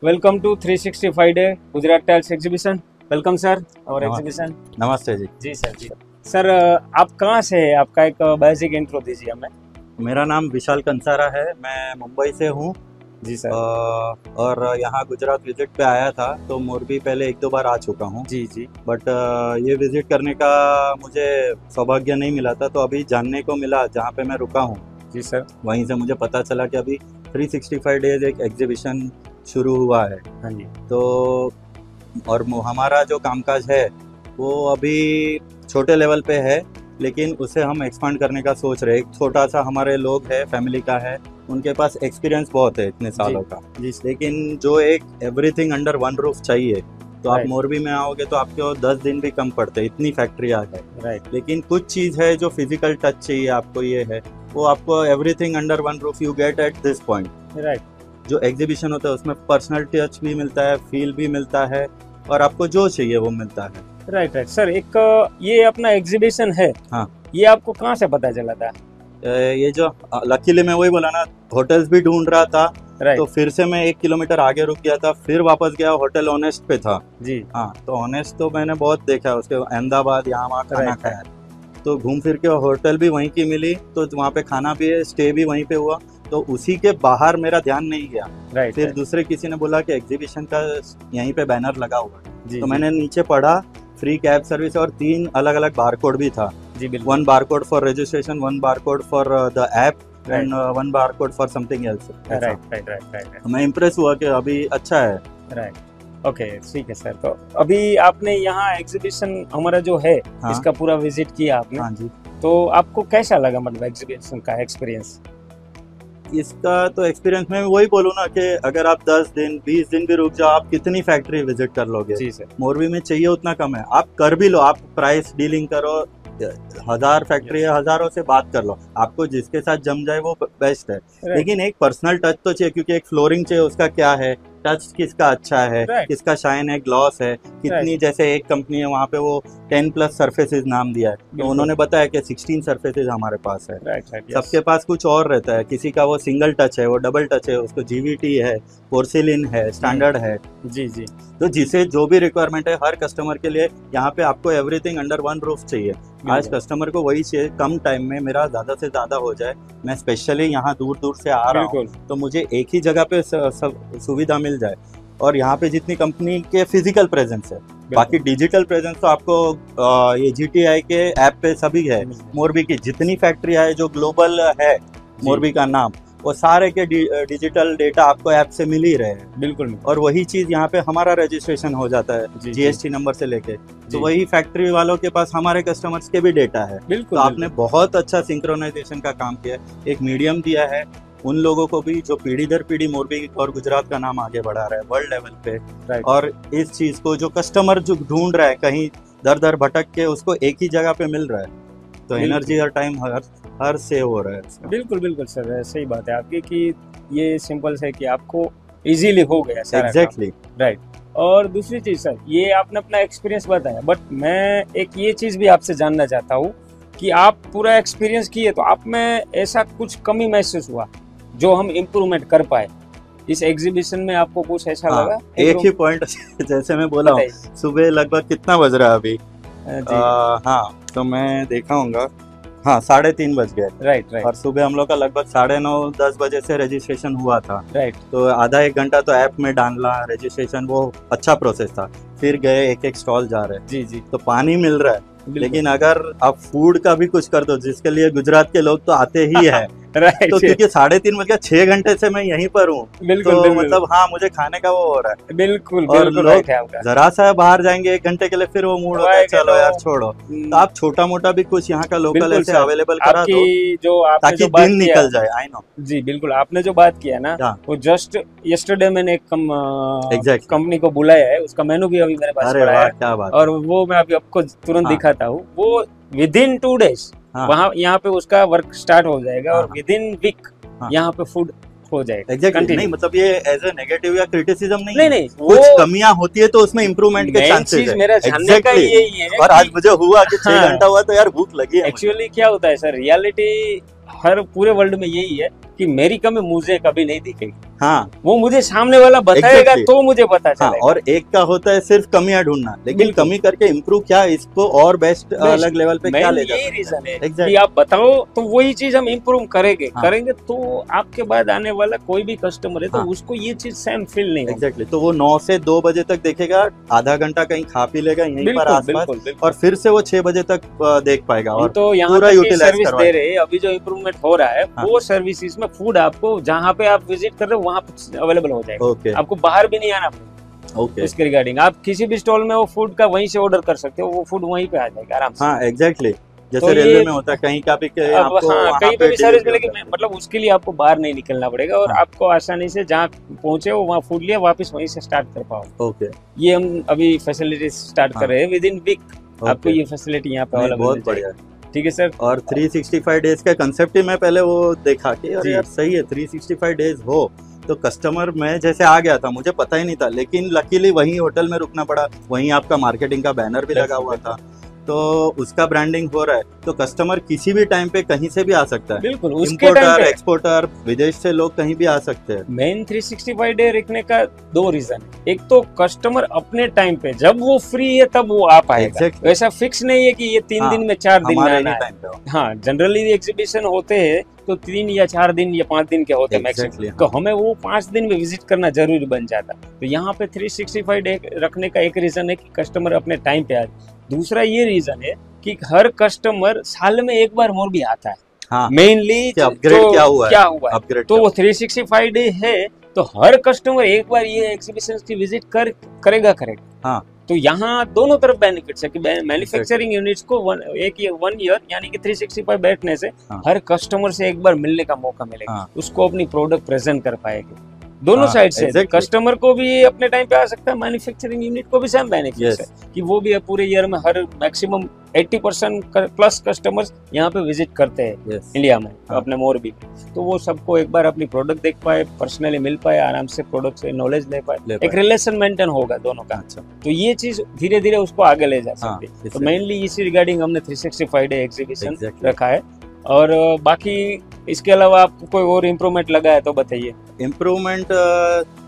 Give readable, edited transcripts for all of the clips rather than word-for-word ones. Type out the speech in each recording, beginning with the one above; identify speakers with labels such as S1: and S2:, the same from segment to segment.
S1: Welcome to 365 Day Gujarat Tiles Exhibition. Welcome sir, our exhibition.
S2: नमस्ते जी।
S1: जी sir जी। Sir आप कहाँ से हैं? आपका एक बेसिक इंट्रो दीजिए हमें।
S2: मेरा नाम विशाल कंसारा है, मैं मुंबई से हूँ।
S1: जी सर।
S2: और यहाँ गुजरात विजिट पे आया था, तो मोरबी पहले एक दो बार आ चुका हूँ।
S1: जी जी।
S2: बट ये विजिट करने का मुझे सौभाग्य नहीं मिला था, तो अभी जानने को मिला जहाँ पे मैं रुका हूँ।
S1: जी सर।
S2: वहीं से मुझे पता चला कि अभी 365 डेज एक एग्जीबिशन शुरू हुआ है।
S1: हाँ जी।
S2: तो और हमारा जो कामकाज है वो अभी छोटे लेवल पे है, लेकिन उसे हम एक्सपांड करने का सोच रहे हैं। एक छोटा सा हमारे लोग है, फैमिली का है, उनके पास एक्सपीरियंस बहुत है इतने सालों का जी। लेकिन जो एक एवरीथिंग अंडर वन रूफ चाहिए, तो आप मोरबी में आओगे तो आपको 10 दिन भी कम पड़ते, इतनी फैक्ट्रियाँ है।
S1: राइट।
S2: लेकिन कुछ चीज़ है जो फिजिकल टच चाहिए आपको, ये है वो आपको everything under one roof you get at this point.
S1: Right.
S2: जो एग्जीबिशन होता है उसमें पर्सनल टच भी मिलता है, फील भी मिलता है, और आपको जो चाहिए वो मिलता है।
S1: Right right. सर एक ये अपना एग्जीबिशन है,
S2: हाँ,
S1: ये आपको कहाँ से पता चला था?
S2: ये जो लकीली मैं वही बोला ना, होटल्स भी ढूंढ रहा था।
S1: राइट।
S2: तो फिर से मैं 1 किलोमीटर आगे रुक गया था, फिर वापस गया, होटल ऑनेस्ट पे था
S1: जी।
S2: हाँ, तो ऑनेस्ट तो मैंने बहुत देखा, उसके अहमदाबाद यहाँ वहाँ खाना खाया, तो घूम फिर के होटल भी वहीं की मिली, तो वहाँ पे खाना भी है, स्टे भी वहीं पे हुआ, तो उसी के बाहर मेरा ध्यान नहीं गया।
S1: राइट।
S2: फिर दूसरे किसी ने बोला कि एग्जीबिशन का यहीं पे बैनर लगा हुआ है, तो
S1: जी।
S2: मैंने नीचे पढ़ा, फ्री कैब सर्विस, और 3 अलग अलग बारकोड भी था
S1: जी बिल्कुल।
S2: 1 barcode for registration, 1 barcode for the app, and 1 barcode for something else.
S1: Right right right right.
S2: मैं इम्प्रेस हुआ कि अभी अच्छा है।
S1: राइट। ओके ठीक है सर। तो अभी आपने यहाँ एग्जीबिशन हमारा जो है,
S2: हाँ,
S1: इसका पूरा विजिट किया आपने।
S2: हाँ जी।
S1: तो आपको कैसा लगा, मतलब एग्जीबिशन का एक्सपीरियंस?
S2: इसका तो एक्सपीरियंस मैं वही बोलूँ ना कि अगर आप 10 दिन 20 दिन भी रुक जाओ, आप कितनी फैक्ट्री विजिट कर लोगे।
S1: जी सर।
S2: मोरबी में चाहिए उतना कम है, आप कर भी लो, आप प्राइस डीलिंग करो, 1000 फैक्ट्री है, हजारों से बात कर लो, आपको जिसके साथ जम जाए वो बेस्ट है। लेकिन एक पर्सनल टच तो चाहिए, क्योंकि एक फ्लोरिंग चाहिए, उसका क्या है टच, किसका अच्छा है, किसका शाइन है, ग्लॉस है, कितनी, जैसे एक कंपनी है वहाँ पे वो 10+ सर्फेसेस नाम दिया है, तो उन्होंने बताया कि 16 सर्फेसेस हमारे पास है। सबके पास कुछ और रहता है, किसी का वो सिंगल टच है, वो डबल टच है, उसको जीवीटी है, पोर्सिलिन है, स्टैंडर्ड है। जी जी। तो जिसे जो भी रिक्वायरमेंट है हर कस्टमर के लिए, यहाँ पे आपको एवरीथिंग अंडर वन रूफ चाहिए। आज कस्टमर को वही चाहिए, कम टाइम में मेरा ज्यादा से ज्यादा हो जाए। मैं स्पेशली यहाँ दूर दूर से आ रहा हूँ, तो मुझे एक ही जगह पे सुविधा मिल जाए, और यहाँ पे जितनी कंपनी के फिजिकल प्रेजेंस है, बाकी डिजिटल प्रेजेंस तो आपको ये GTI के ऐप पे सभी है। मोरबी की जितनी फैक्ट्रियाँ है जो ग्लोबल है, मोरबी का नाम, वो सारे के डिजिटल डेटा आपको ऐप से मिल ही रहे हैं। बिल्कुल। और वही चीज यहाँ पे हमारा रजिस्ट्रेशन हो जाता है, GST नंबर से लेके, तो वही फैक्ट्री वालों के पास हमारे कस्टमर्स के भी डेटा है। बिल्कुल। तो आपने बहुत अच्छा सिंक्रोनाइजेशन का काम किया, एक मीडियम दिया है उन लोगों को भी जो पीढ़ी दर पीढ़ी मोरबी और गुजरात का नाम आगे बढ़ा रहा है वर्ल्ड लेवल पे। और इस चीज को जो कस्टमर जो ढूंढ रहा है, कहीं दर दर भटक के, उसको एक ही जगह पे मिल रहा है, तो एनर्जी और टाइम हर सेव हो रहा है। बिल्कुल बिल्कुल सर, सही बात है आपकी कि ये सिंपल है कि आपको इजीली हो गया सारा। एग्जैक्टली। राइट। और दूसरी चीज सर, ये आपने अपना एक्सपीरियंस बताया, बट मैं एक ये चीज भी आपसे जानना चाहता हूँ कि आप पूरा एक्सपीरियंस किए, तो आप में ऐसा कुछ कमी महसूस हुआ जो हम इम्प्रूवमेंट कर पाए इस एग्जीबिशन में? आपको कुछ ऐसा लगा? एक ही पॉइंट जैसे मैं बोला हूँ, सुबह लगभग कितना बज रहा है अभी? हाँ, तो मैं देखा हूँगा, हाँ 3:30 बज गए। राइट। और सुबह हम लोग का लगभग 9:30-10 बजे से रजिस्ट्रेशन हुआ था। राइट। तो आधा 1 घंटा तो ऐप में डालना रजिस्ट्रेशन, वो अच्छा प्रोसेस था। फिर गए, एक स्टॉल जा रहे हैं। जी जी। तो पानी मिल रहा है, लेकिन अगर आप फूड का भी कुछ कर दो, जिसके लिए गुजरात के लोग तो आते ही है। राइट। तो क्योंकि 3:30 बज गया, 6 घंटे से मैं यहीं पर हूँ, तो मतलब हाँ, मुझे खाने का वो हो रहा है। बिल्कुल। और लोग जरा सा बाहर जाएंगे 1 घंटे के लिए, फिर वो मूड होता है चलो यार छोड़ो। तो आप छोटा मोटा भी कुछ यहाँ का लोकल ऐसे अवेलेबल करा दो, ताकि दिन निकल जाए। आई नो जी, बिल्कुल। आपने जो बात किया ना, वो जस्ट यस्टरडे मैंने एक कंपनी को बुलाया है, उसका मेनू भी अभी मेरे पास पड़ा है। क्या बात। और वो मैं अभी आपको तुरंत दिखाता हूँ। वो विदिन 2 डेज वहाँ यहाँ पे उसका वर्क स्टार्ट हो जाएगा, और विदिन वीक यहाँ पे फूड हो जाएगा। एग्जैक्टली। नहीं मतलब ये एज ए नेगेटिव या क्रिटिसिज्म नहीं, कुछ कमियां होती है तो उसमें इम्प्रूवमेंट के चांसेस है। मेरा जानने का यही है। और आज मुझे हुआ कि 6 घंटा हुआ तो यार भूख लगी है। एक्चुअली क्या होता है सर, रियलिटी हर पूरे वर्ल्ड में यही है कि मेरी कमी मुझे कभी नहीं दिखेगी। हाँ
S1: वो मुझे सामने वाला बताएगा
S2: Exactly.
S1: तो मुझे पता
S2: हाँ,
S1: चलेगा।
S2: और एक का होता है सिर्फ कमियां ढूंढना, लेकिन
S1: बिल्कुल।
S2: कमी करके इम्प्रूव क्या, इसको और बेस्ट अलग लेवल पे क्या
S1: मेन
S2: ले जा
S1: यही
S2: सकते
S1: रीजन है
S2: हैं। Exactly.
S1: कि आप बताओ तो वही चीज हम इम्प्रूव करेंगे
S2: हाँ।
S1: करेंगे तो आपके बाद आने वाला कोई भी कस्टमर है तो
S2: हाँ।
S1: उसको ये चीज सेम फील नहीं होगी।
S2: एग्जैक्टली, तो वो 9 से 2 बजे तक देखेगा, आधा घंटा कहीं खा पी लेगा यहीं पर
S1: बिल्कुल
S2: आसपास,
S1: बिल्कुल बिल्कुल।
S2: और फिर से वो 6 बजे तक देख पाएगा
S1: हम
S2: और
S1: तो यहाँ
S2: पूरा
S1: तक की
S2: यूटिलाइज
S1: सर्विस दे
S2: करवाएंगे।
S1: रहे हैं। अभी जो इम्प्रूवमेंट हो रहा है
S2: हाँ।
S1: वो सर्विसेज में फूड आपको जहाँ पे आप विजिट कर रहे हो वहाँ पे अवेलेबल हो जाएगा।
S2: ओके
S1: आपको बाहर भी नहीं आना पड़ेगा।
S2: ओके,
S1: इसके रिगार्डिंग आप किसी भी स्टॉल में वो फूड का वहीं से ऑर्डर कर सकते हो, वो फूड वहीं पे आ जाएगा आराम से।
S2: हाँ एग्जैक्टली, जैसे
S1: तो
S2: रेलवे
S1: ये-
S2: में होता है कहीं का भी के
S1: अब
S2: आपको
S1: हाँ
S2: वहाँ
S1: कहीं पे
S2: पे
S1: भी सर्विस
S2: delivery
S1: मिलेगी,
S2: होता है।
S1: मतलब उसके लिए आपको बाहर नहीं निकलना पड़ेगा और
S2: हाँ।
S1: आपको आसानी से जहाँ पहुंचे हो वहाँ फूड लिया वापस वहीं से स्टार्ट कर पाओ।
S2: ओके
S1: ये हम अभी फैसिलिटी स्टार्ट
S2: हाँ।
S1: कर रहे हैं विद इन वीक। आपको
S2: ओके,
S1: ये फैसिलिटी यहाँ पे
S2: नहीं,
S1: अवेलेबल
S2: बहुत बढ़िया है।
S1: ठीक है सर।
S2: और 365 डेज का कंसेप्ट ही मैं पहले वो देखा कि अरे
S1: जी।
S2: यार सही है, 365 डेज हो तो कस्टमर, मैं जैसे आ गया था मुझे पता ही नहीं था, लेकिन लकीली वहीं होटल में रुकना पड़ा, वहीं आपका मार्केटिंग का बैनर भी लगा हुआ था, तो उसका ब्रांडिंग हो रहा है, तो कस्टमर किसी भी टाइम पे कहीं से भी आ सकता है।
S1: बिल्कुल उसके टाइम
S2: इंपोर्टर
S1: पे
S2: एक्सपोर्टर विदेश से लोग कहीं भी आ सकते हैं।
S1: मेन 365 डे रखने का दो रीजन है। एक तो कस्टमर अपने टाइम पे जब वो फ्री है तब वो आ पाएगा।
S2: Exactly.
S1: वैसा फिक्स नहीं है कि ये 3
S2: हाँ,
S1: दिन में 4 दिन में
S2: हमारे
S1: आना
S2: ही
S1: है।
S2: टाइम पे हो।
S1: हाँ जनरली एग्जीबिशन होते हैं तो 3 या 4 दिन या 5 दिन के होते हैं
S2: Exactly,
S1: मैक्सिमम,
S2: हाँ।
S1: तो हमें वो 5 दिन में विजिट करना जरूरी बन जाता। तो यहाँ पे 365 डे रखने का एक रीजन है कि कस्टमर अपने टाइम पे आए। दूसरा ये रीजन है कि हर कस्टमर साल में एक बार मोर भी आता है।
S2: हाँ,
S1: मेनली
S2: कि अपग्रेड क्या हुआ है, अपग्रेड
S1: तो वो 365 डे है तो हर कस्टमर एक बार ये एग्जीबिशन की विजिट करेगा।
S2: हाँ।
S1: तो यहाँ दोनों तरफ बेनिफिट्स है कि मैन्युफैक्चरिंग यूनिट्स को 1 ईयर यानी कि 365 बैठने से
S2: हाँ।
S1: हर कस्टमर से एक बार मिलने का मौका मिलेगा।
S2: हाँ।
S1: उसको अपनी प्रोडक्ट प्रेजेंट कर पाएंगे दोनों
S2: हाँ,
S1: साइड से।
S2: exactly.
S1: कस्टमर को भी अपने टाइम पे आ सकता है, मैन्युफैक्चरिंग यूनिट को भी सेम बेनिफिट्स है कि वो भी पूरे ईयर में हर मैक्सिमम 80% प्लस कस्टमर्स यहाँ पे विजिट करते हैं
S2: Yes.
S1: इंडिया में
S2: हाँ।
S1: अपने मोरबी में। तो वो सबको एक बार अपनी प्रोडक्ट देख पाए, पर्सनली मिल पाए, आराम से प्रोडक्ट से नॉलेज ले पाए, एक रिलेशन मेंटेन होगा दोनों का।
S2: अच्छा,
S1: तो ये चीज धीरे धीरे उसको आगे ले जा
S2: हाँ,
S1: सकती है। तो
S2: इससे-
S1: मेनली इसी रिगार्डिंग हमने 365 डे एग्जीबिशन
S2: Exactly.
S1: रखा है। और बाकी इसके अलावा आपको कोई और इम्प्रूवमेंट लगा है तो बताइए।
S2: इम्प्रूवमेंट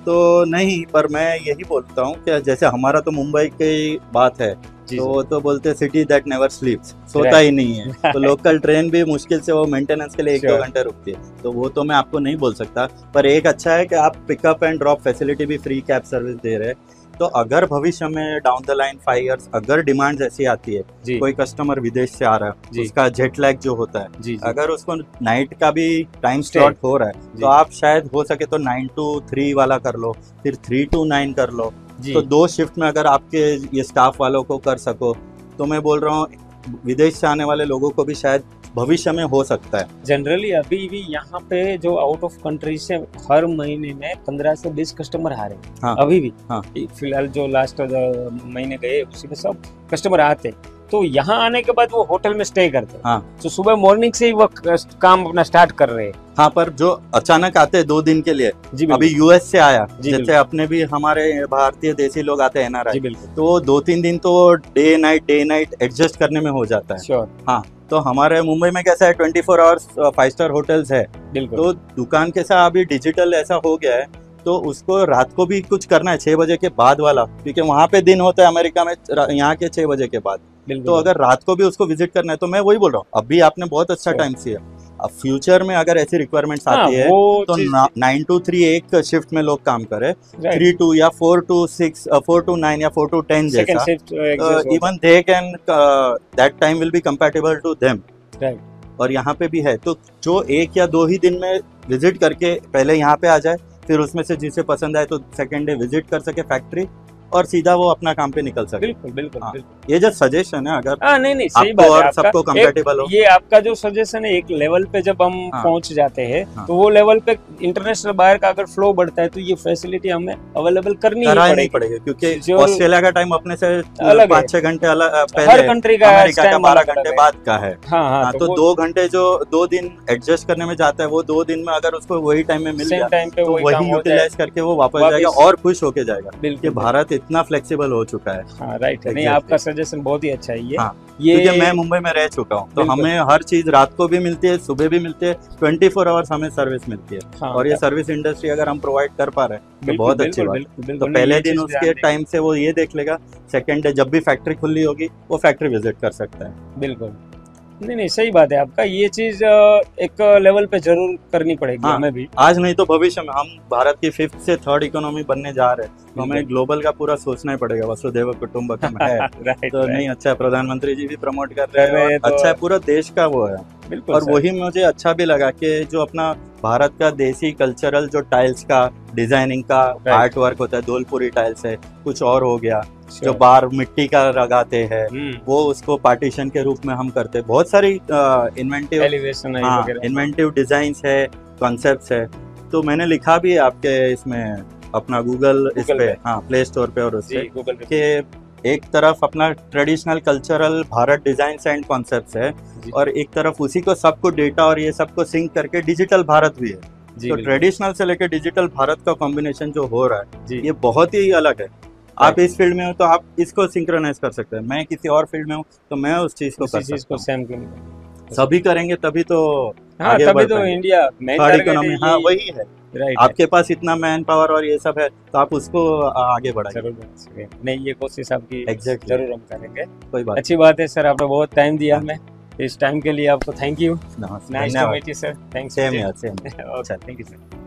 S2: तो नहीं, पर मैं यही बोलता हूँ कि जैसे हमारा तो मुंबई की बात है,
S1: जी
S2: तो वो तो बोलते हैं सिटी दैट नेवर स्लीप्स, सोता ही नहीं है। तो लोकल ट्रेन भी मुश्किल से वो मेंटेनेंस के लिए 1-2 घंटे रुकती है, तो वो तो मैं आपको नहीं बोल सकता। पर एक अच्छा है कि आप पिकअप एंड ड्रॉप फैसिलिटी भी फ्री कैब सर्विस दे रहे हैं। तो अगर भविष्य में डाउन द लाइन 5 इयर्स अगर डिमांड ऐसी आती है,
S1: जी
S2: कोई कस्टमर विदेश से आ रहा है,
S1: जी।
S2: उसका जेट लैग जो होता है,
S1: जी जी
S2: अगर उसको नाइट का भी टाइम स्लॉट हो रहा है,
S1: जी।
S2: तो आप शायद हो सके तो 9 to 3 वाला कर लो, फिर 3 to 9 कर लो।
S1: जी
S2: तो 2 शिफ्ट में अगर आपके ये स्टाफ वालों को कर सको, तो मैं बोल रहा हूँ विदेश से आने वाले लोगों को भी शायद भविष्य में हो सकता है।
S1: जनरली अभी भी यहाँ पे जो आउट ऑफ कंट्री से हर महीने में 15 से 20 कस्टमर आ रहे हैं।
S2: हाँ।
S1: अभी भी
S2: हाँ।
S1: फिलहाल जो लास्ट महीने गए उसी में सब कस्टमर आते हैं। तो यहाँ आने के बाद वो होटल में स्टे करते हैं।
S2: हाँ।
S1: तो सुबह मॉर्निंग से ही वो काम अपना स्टार्ट कर रहे हैं।
S2: हाँ, पर जो अचानक आते हैं 2 दिन के लिए,
S1: जी
S2: अभी यूएस से आया,
S1: जी
S2: जैसे अपने भी हमारे भारतीय देसी लोग आते हैं
S1: जी
S2: एनआरआई,
S1: बिल्कुल
S2: तो 2-3 दिन तो डे नाइट एडजस्ट करने में हो जाता है।
S1: श्योर
S2: हाँ, तो हमारे मुंबई में कैसा है 24 आवर्स 5 स्टार होटल्स है,
S1: बिल्कुल
S2: तो दुकान के साथ अभी डिजिटल ऐसा हो गया है, तो उसको रात को भी कुछ करना है 6 बजे के बाद वाला, क्योंकि वहाँ पे दिन होता है अमेरिका में यहाँ के 6 बजे के बाद।
S1: बिल्कुल।
S2: तो अगर रात को भी उसको विजिट करना है, तो मैं वही बोल रहा हूँ, अभी आपने बहुत अच्छा
S1: Sure.
S2: टाइम किया। अब फ्यूचर में अगर ऐसी रिक्वायरमेंट्स
S1: हाँ,
S2: आती है,
S1: वो
S2: तो
S1: चीज़-
S2: 9 to 3 एक शिफ्ट में लोग काम करे,
S1: Right.
S2: 3 to या 4 to 6 4 to 9 या 4 to 10
S1: Second
S2: जैसा,
S1: shift exist होता है।
S2: Even they can that time will be compatible to them.
S1: Right.
S2: और यहाँ पे भी है, तो जो 1 या 2 ही दिन में विजिट करके पहले यहाँ पे आ जाए, फिर उसमें से जिसे पसंद आए तो सेकेंड डे विजिट कर सके फैक्ट्री, और सीधा वो अपना काम पे निकल सके।
S1: बिल्कुल बिल्कुल
S2: हाँ।
S1: बिल्कुल।
S2: ये जस्ट सजेशन है, अगर
S1: हाँ नहीं सही
S2: आपको
S1: बात है
S2: और
S1: आपका।
S2: सबको compatible हो।
S1: ये आपका जो सजेशन है, एक लेवल पे जब हम
S2: हाँ।
S1: पहुंच जाते हैं
S2: हाँ।
S1: तो वो लेवल पे इंटरनेशनल बाहर का अगर फ्लो बढ़ता है तो ये फैसिलिटी हमें अवेलेबल करनी ही
S2: कराए नहीं
S1: पड़ेगी।
S2: पड़ेगा, क्योंकि
S1: जो-
S2: ऑस्ट्रेलिया का टाइम अपने से
S1: अलग है।
S2: 5-6 घंटे अलग
S1: हर
S2: पहले,
S1: कंट्री का
S2: अमेरिका का
S1: time
S2: 12
S1: अलग
S2: घंटे
S1: है।
S2: बाद का है।
S1: हाँ हाँ
S2: हाँ, तो
S1: वो
S2: 2 घंटे जो 2 दिन एडजस्ट करने में जाता है, वो 2 दिन में अगर उसको वही टाइम में मिल
S1: सेम
S2: गया,
S1: टाइम पे
S2: तो
S1: वही
S2: वही
S1: काम हो जाए।
S2: यूटिलाइज करके वो वापस
S1: वापस-
S2: जाएगा और खुश होके जाएगा। कि
S1: बिल्कुल
S2: भारत कितना फ्लेक्सिबल हो चुका है।
S1: हाँ राइट, नहीं
S2: Exactly.
S1: आपका सजेशन बहुत ही अच्छा है ये।
S2: हाँ,
S1: ये
S2: क्योंकि मैं मुंबई में रह चुका हूँ, तो
S1: बिल्कुल।
S2: हमें हर चीज रात को भी मिलती है, सुबह भी मिलती है, 24 आवर्स हमें सर्विस मिलती है।
S1: हाँ,
S2: और ये सर्विस इंडस्ट्री अगर हम प्रोवाइड कर पा रहे हैं तो
S1: बिल्कुल,
S2: बहुत अच्छी
S1: बिल्कुल,
S2: बात।
S1: बिल्कुल,
S2: तो
S1: बिल्कुल, नहीं,
S2: पहले
S1: ये
S2: दिन
S1: चीज़
S2: उसके
S1: ध्यान देंगे।
S2: टाइम से वो ये देख लेगा, सेकंड डे जब भी फैक्ट्री खुली होगी वो फैक्ट्री विजिट कर सकता है।
S1: बिल्कुल, नहीं नहीं सही बात है आपका, ये चीज एक लेवल पे जरूर करनी पड़ेगी
S2: हाँ,
S1: हमें भी।
S2: आज नहीं तो भविष्य में हम भारत की 5th से 3rd इकोनॉमी बनने जा रहे हैं, तो हमें
S1: बिल्कुल।
S2: ग्लोबल का पूरा सोचना ही पड़ेगा। वसुधैव कुटुंबकम है
S1: राइट,
S2: तो नहीं, अच्छा है, प्रधानमंत्री जी भी प्रमोट कर रहे हैं और
S1: तो
S2: अच्छा है, पूरा देश का वो है।
S1: बिल्कुल
S2: और
S1: सर।
S2: वही मुझे अच्छा भी लगा कि जो अपना भारत का देसी कल्चरल जो टाइल्स का डिजाइनिंग का आर्ट वर्क होता है, धूलपुरी टाइल्स है, कुछ और हो गया, जो
S1: Sure.
S2: बार मिट्टी का लगाते हैं
S1: हम्म,
S2: वो उसको पार्टीशन के रूप में हम करते हैं। बहुत सारी इन्वेंटिव
S1: एलिवेशन है
S2: हाँ
S1: वगैरह।
S2: इन्वेंटिव डिजाइन्स है, कॉन्सेप्ट्स है। तो मैंने लिखा भी है आपके इसमें अपना गूगल इस
S1: Google
S2: पे,
S1: पे।
S2: हाँ प्ले स्टोर पे और
S1: जी
S2: उससे,
S1: गूगल पे।
S2: कि एक तरफ अपना traditional cultural Bharat design and concepts है
S1: जी,
S2: और एक तरफ उसी को सबको डेटा और ये सबको सिंक करके डिजिटल भारत भी है।
S1: जी
S2: तो
S1: बिल्कुल।
S2: ट्रेडिशनल से लेकर डिजिटल भारत का कॉम्बिनेशन जो हो रहा है
S1: जी
S2: ये बहुत ही अलग है। आप इस फील्ड में हो तो आप इसको सिंक्रोनाइज कर सकते हैं, मैं किसी और फील्ड में हूँ तो मैं उस चीज को
S1: उसी
S2: कर
S1: चीज
S2: सकता
S1: को
S2: हूँ।
S1: सेम क्यों नहीं?
S2: सभी करेंगे तभी तो
S1: हाँ
S2: आगे
S1: तभी
S2: बढ़
S1: तो
S2: पाएंगे।
S1: India main
S2: third
S1: target
S2: economy,
S1: है
S2: हाँ
S1: ये।
S2: वही है।
S1: राइट,
S2: आपके पास इतना मैन पावर और ये सब है तो आप उसको आगे बढ़ाइए।
S1: जरूर बना सके। नहीं ये कोशिश आपकी
S2: Exactly.
S1: जरूर हम करेंगे।
S2: कोई बात
S1: अच्छी बात है सर, आपने बहुत टाइम दिया
S2: हाँ।
S1: हमें, इस टाइम के लिए आपको थैंक यू।
S2: नहीं।
S1: नाइस टू
S2: धन्यवाद।
S1: Meet you sir, thanks.
S2: Same यार, same.
S1: Okay, thank you sir.